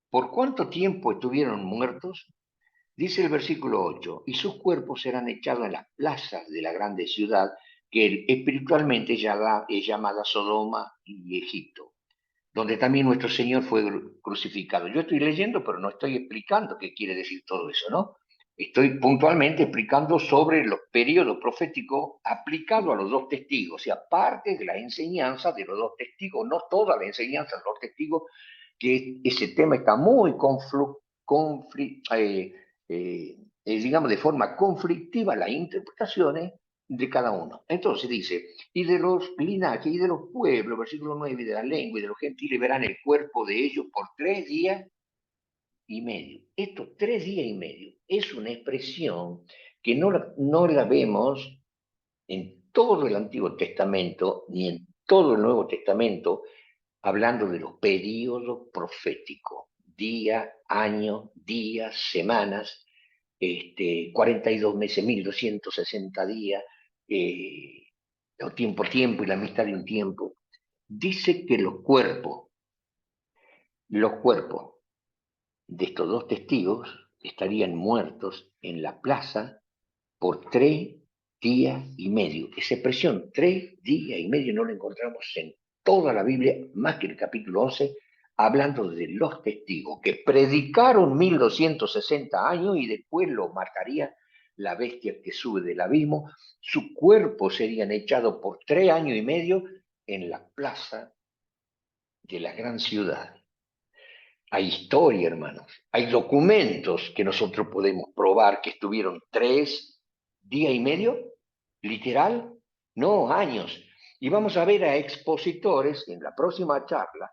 Speaker 1: ¿Por cuánto tiempo estuvieron muertos? Dice el versículo 8, y sus cuerpos serán echados en las plazas de la grande ciudad, que espiritualmente es llamada Sodoma y Egipto, donde también nuestro Señor fue crucificado. Yo estoy leyendo, pero no estoy explicando qué quiere decir todo eso, ¿no? Estoy puntualmente explicando sobre los periodos proféticos aplicados a los dos testigos, y aparte de la enseñanza de los dos testigos, no toda la enseñanza de los testigos, que ese tema está muy digamos, de forma conflictiva las interpretaciones de cada uno. Entonces dice, y de los linajes y de los pueblos, versículo 9, y de la lengua y de los gentiles verán el cuerpo de ellos por 3 días y medio. Estos 3 días y medio es una expresión que no la vemos en todo el Antiguo Testamento ni en todo el Nuevo Testamento, hablando de los periodos proféticos, día, año, días, semanas, 42 meses, 1260 días, o tiempo y la mitad de un tiempo. Dice que los cuerpos de estos dos testigos estarían muertos en la plaza por día y medio. Esa expresión, 3 días y medio, no la encontramos en toda la Biblia, más que en el capítulo 11, hablando de los testigos que predicaron 1260 años y después lo mataría la bestia que sube del abismo. Su cuerpo serían echado por 3 años y medio en la plaza de la gran ciudad. Hay historia, hermanos. Hay documentos que nosotros podemos probar que estuvieron 3 días y medio, literal, no años. Y vamos a ver a expositores en la próxima charla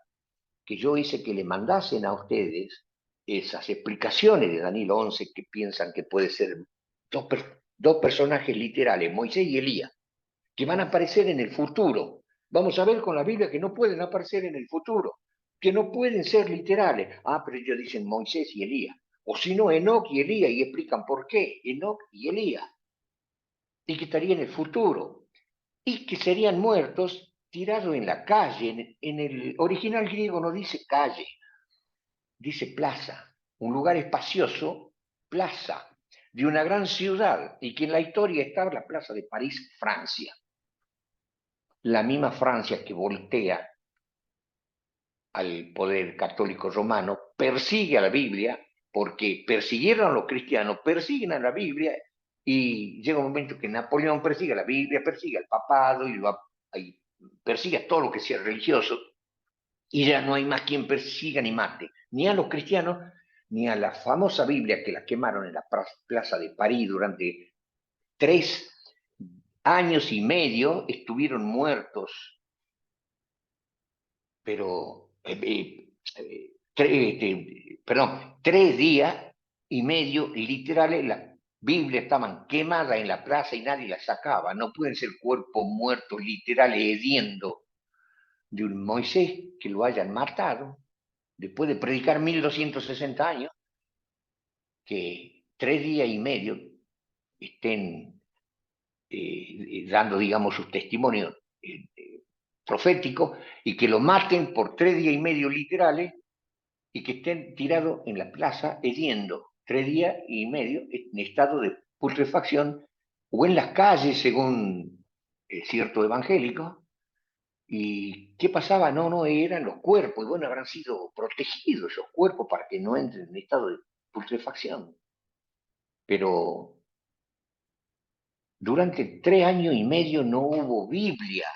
Speaker 1: que yo hice que le mandasen a ustedes esas explicaciones de Daniel 11 que piensan que puede ser dos personajes literales, Moisés y Elías, que van a aparecer en el futuro. Vamos a ver con la Biblia que no pueden aparecer en el futuro, que no pueden ser literales. Ah, pero ellos dicen Moisés y Elías. O si no, Enoc y Elías, y explican por qué Enoc y Elías. Y que estaría en el futuro. Y que serían muertos tirados en la calle. En el original griego no dice calle, dice plaza. Un lugar espacioso, plaza, de una gran ciudad. Y que en la historia está la plaza de París, Francia. La misma Francia que voltea al poder católico romano, persigue a la Biblia, porque persiguieron a los cristianos, persiguen a la Biblia, y llega un momento que Napoleón persigue a la Biblia, persigue al papado, y persigue a todo lo que sea religioso, y ya no hay más quien persiga ni mate, ni a los cristianos, ni a la famosa Biblia que la quemaron en la plaza de París durante 3 años y medio, estuvieron muertos, pero perdón, 3 días y medio literales, la Biblia estaban quemadas en la plaza y nadie la sacaba. No pueden ser cuerpos muertos literales hediendo de un Moisés que lo hayan matado después de predicar 1260 años, que 3 días y medio estén dando, digamos, sus testimonios proféticos, y que lo maten por 3 días y medio literales y que estén tirados en la plaza hediendo 3 días y medio en estado de putrefacción, o en las calles, según cierto evangélico. ¿Y qué pasaba? No, no, eran los cuerpos, y bueno, habrán sido protegidos esos cuerpos para que no entren en estado de putrefacción. Pero durante 3 años y medio no hubo Biblia.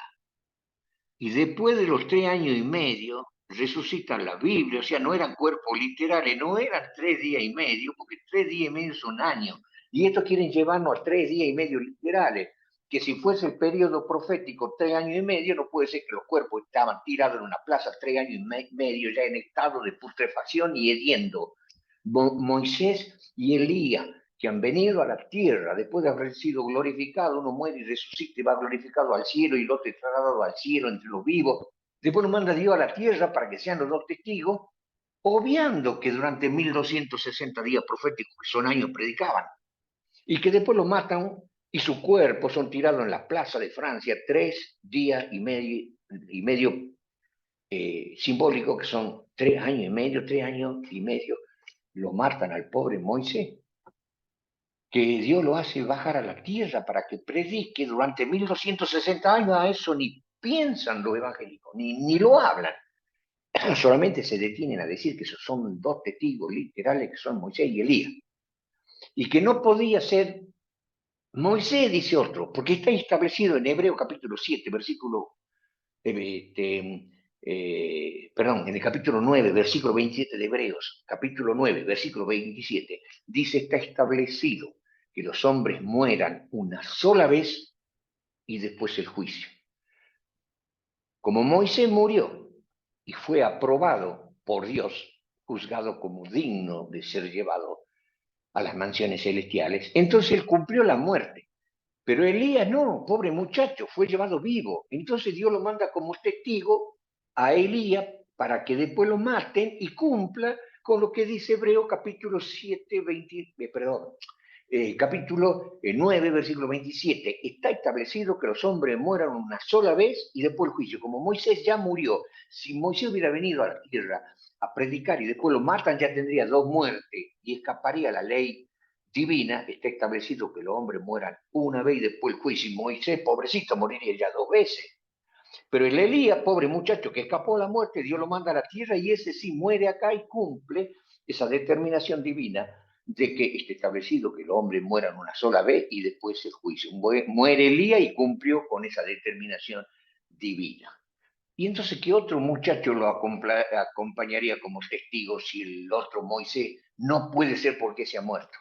Speaker 1: Y después de los 3 años y medio resucitan la Biblia, o sea, no eran cuerpos literales, no eran 3 días y medio, porque 3 días y medio son años. Y esto quieren llevarnos a 3 días y medio literales, que si fuese el periodo profético 3 años y medio, no puede ser que los cuerpos estaban tirados en una plaza 3 años y medio ya en estado de putrefacción y hediendo. Moisés y Elías, que han venido a la tierra después de haber sido glorificado, uno muere y resucita y va glorificado al cielo, y el otro es trasladado al cielo entre los vivos. Después lo manda Dios a la tierra para que sean los dos testigos, obviando que durante 1260 días proféticos, que son años, predicaban, y que después lo matan y sus cuerpos son tirados en la plaza de Francia 3 días y medio simbólico, que son 3 años y medio, 3 años y medio, lo matan al pobre Moisés, que Dios lo hace bajar a la tierra para que predique durante 1260 años. A eso ni piensan los evangélicos, ni lo hablan. Solamente se detienen a decir que esos son dos testigos literales, que son Moisés y Elías. Y que no podía ser Moisés, dice otro, porque está establecido en Hebreo capítulo 7, versículo, perdón, en el capítulo 9, versículo 27 de Hebreos, capítulo 9, versículo 27, dice: está establecido que los hombres mueran una sola vez y después el juicio. Como Moisés murió y fue aprobado por Dios, juzgado como digno de ser llevado a las mansiones celestiales, entonces él cumplió la muerte. Pero Elías no, pobre muchacho, fue llevado vivo. Entonces Dios lo manda como testigo a Elías para que después lo maten y cumpla con lo que dice Hebreo capítulo 7, 20, perdón, capítulo 9, versículo 27. Está establecido que los hombres mueran una sola vez y después el juicio. Como Moisés ya murió, si Moisés hubiera venido a la tierra a predicar y después lo matan, ya tendría dos muertes y escaparía la ley divina, está establecido que los hombres mueran una vez y después el juicio. Y Moisés, pobrecito, moriría ya 2 veces. Pero el Elías, pobre muchacho que escapó a la muerte, Dios lo manda a la tierra y ese sí muere acá y cumple esa determinación divina de que está establecido que los hombres mueran una sola vez y después el juicio. Muere Elías y cumplió con esa determinación divina. Y entonces, ¿qué otro muchacho lo acompañaría como testigo si el otro Moisés no puede ser porque se ha muerto?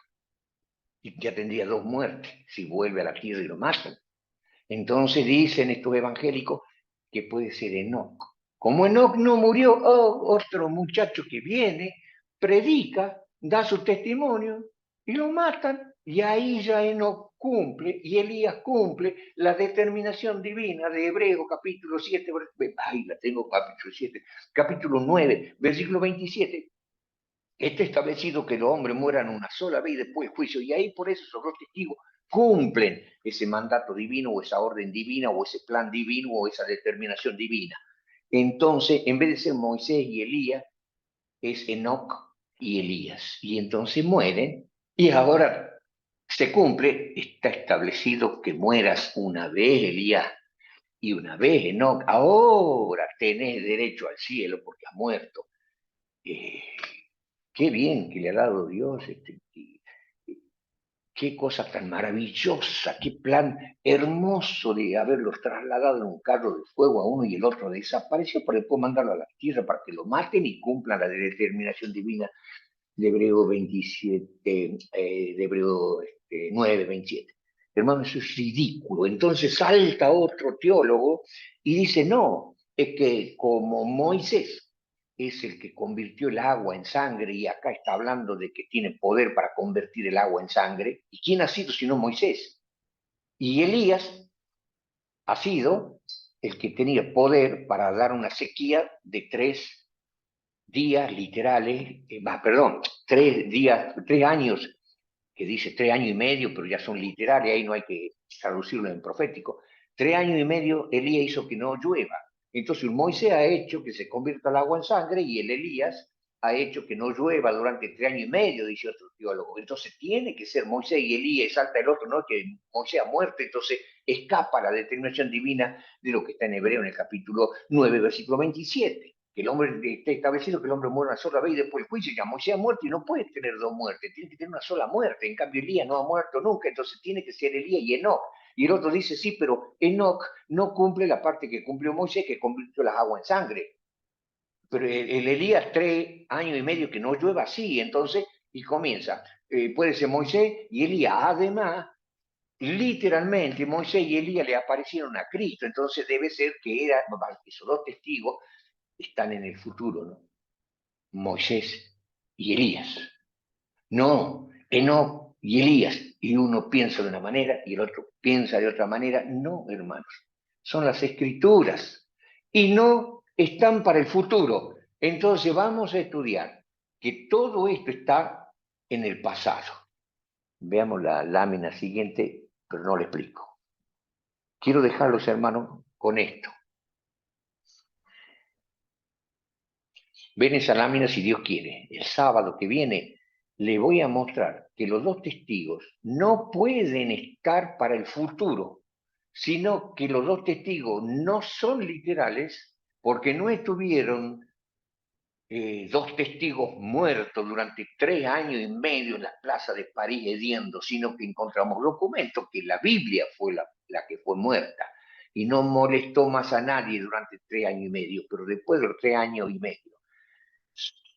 Speaker 1: Y ya tendría 2 muertes si vuelve a la tierra y lo matan. Entonces dicen estos evangélicos que puede ser Enoc. Como Enoc no murió, otro muchacho que viene, predica, da su testimonio y lo matan. Y ahí ya Enoc cumple y Elías cumple la determinación divina de Hebreo capítulo 7, ay, la tengo capítulo 7, capítulo 9, versículo 27. Está establecido que los hombres mueran una sola vez y después el juicio. Y ahí por eso esos dos testigos cumplen ese mandato divino o esa orden divina o ese plan divino o esa determinación divina. Entonces, en vez de ser Moisés y Elías, es Enoc y Elías. Y entonces mueren y ahora se cumple, está establecido que mueras una vez Elías y una vez Enoc. Ahora tenés derecho al cielo porque has muerto. Eh, Qué bien que le ha dado Dios, qué cosa tan maravillosa, qué plan hermoso de haberlos trasladado en un carro de fuego a uno y el otro desapareció para después mandarlo a la tierra para que lo maten y cumplan la determinación divina de Hebreo 27, de Hebreo 9, 27. Hermano, eso es ridículo. Entonces salta otro teólogo y dice, no, es que como Moisés es el que convirtió el agua en sangre y acá está hablando de que tiene poder para convertir el agua en sangre, ¿y quién ha sido sino Moisés? Y Elías ha sido el que tenía poder para dar una sequía de 3 días literales, perdón, 3 días, 3 años, que dice 3 años y medio, pero ya son literales, ahí no hay que traducirlo en profético. 3 años y medio Elías hizo que no llueva. Entonces Moisés ha hecho que se convierta el agua en sangre y el Elías ha hecho que no llueva durante 3 años y medio, dice otro teólogo. Entonces tiene que ser Moisés y Elías, y salta el otro, ¿no? Que Moisés ha muerto, entonces escapa la determinación divina de lo que está en Hebreo en el capítulo 9, versículo 27 que el hombre esté establecido que el hombre muere una sola vez y después el juicio, ya Moisés ha muerto y no puede tener 2 muertes, tiene que tener una sola muerte. En cambio, Elías no ha muerto nunca, entonces tiene que ser Elías y Enoc. Y el otro dice, sí, pero Enoc no cumple la parte que cumplió Moisés, que convirtió las aguas en sangre. Pero el Elías 3 años y medio que no llueva, sí, entonces, y comienza. Puede ser Moisés y Elías. Además, literalmente Moisés y Elías le aparecieron a Cristo, entonces debe ser que esos dos testigos están en el futuro, ¿no? Moisés y Elías. No, Enoc y Elías. Y uno piensa de una manera y el otro piensa de otra manera. No, hermanos. Son las escrituras. Y no están para el futuro. Entonces vamos a estudiar que todo esto está en el pasado. Veamos la lámina siguiente, pero no le explico. Quiero dejarlos, hermanos, con esto. Ven esa lámina si Dios quiere. El sábado que viene le voy a mostrar que los dos testigos no pueden estar para el futuro, sino que los dos testigos no son literales porque no estuvieron dos testigos muertos durante 3 años y medio en la plaza de París hediendo, sino que encontramos documentos que la Biblia fue la que fue muerta y no molestó más a nadie durante 3 años y medio, pero después de los 3 años y medio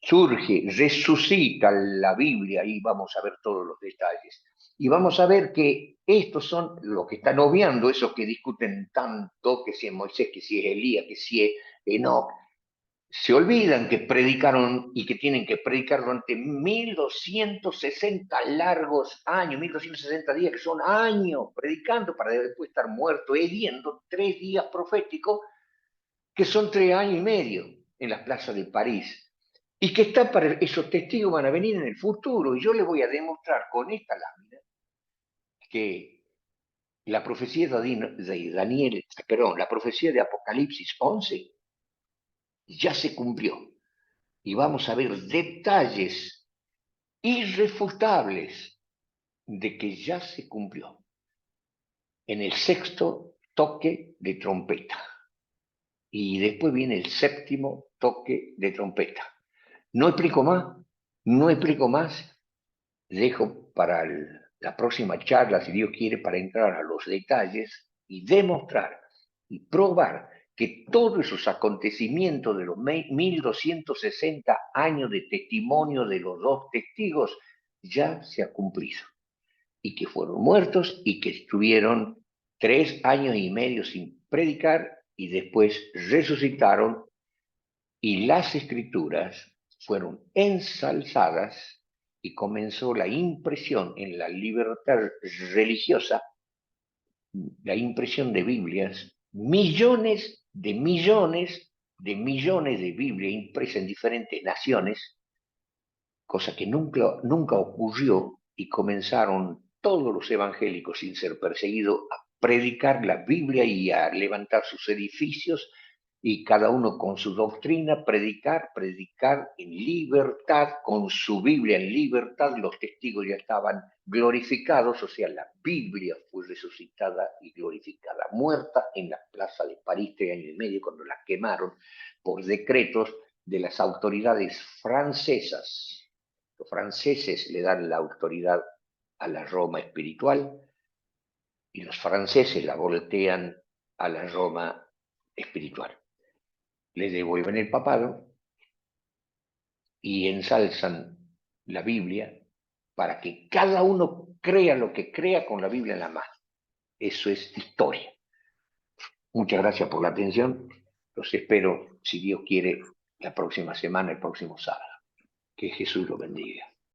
Speaker 1: surge, resucita la Biblia y vamos a ver todos los detalles. Y vamos a ver que estos son los que están obviando, esos que discuten tanto, que si es Moisés, que si es Elías, que si es Enoch, se olvidan que predicaron y que tienen que predicar durante 1260 largos años, 1260 días, que son años predicando para después estar muerto, hiriendo 3 días proféticos, que son 3 años y medio en la plaza de París y que está para esos testigos van a venir en el futuro. Y yo les voy a demostrar con esta lámina que la profecía de Daniel, perdón, la profecía de Apocalipsis 11 ya se cumplió. Y vamos a ver detalles irrefutables de que ya se cumplió en el sexto toque de trompeta. Y después viene el séptimo toque de trompeta. No explico más, no explico más. Dejo para la próxima charla, si Dios quiere, para entrar a los detalles y demostrar y probar que todos esos acontecimientos de los 1260 años de testimonio de los dos testigos ya se ha cumplido y que fueron muertos y que estuvieron 3 años y medio sin predicar y después resucitaron y las escrituras fueron ensalzadas y comenzó la impresión en la libertad religiosa, la impresión de Biblias, millones de millones de millones de Biblias impresas en diferentes naciones, cosa que nunca ocurrió, y comenzaron todos los evangélicos sin ser perseguidos a predicar la Biblia y a levantar sus edificios y cada uno con su doctrina, predicar en libertad, con su Biblia en libertad. Los testigos ya estaban glorificados, o sea, la Biblia fue resucitada y glorificada, muerta en la plaza de París 3 años y medio, cuando la quemaron por decretos de las autoridades francesas. Los franceses le dan la autoridad a la Roma espiritual y los franceses la voltean a la Roma espiritual. Le devuelven el papado y ensalzan la Biblia para que cada uno crea lo que crea con la Biblia en la mano. Eso es historia. Muchas gracias por la atención. Los espero, si Dios quiere, la próxima semana, el próximo sábado. Que Jesús lo bendiga.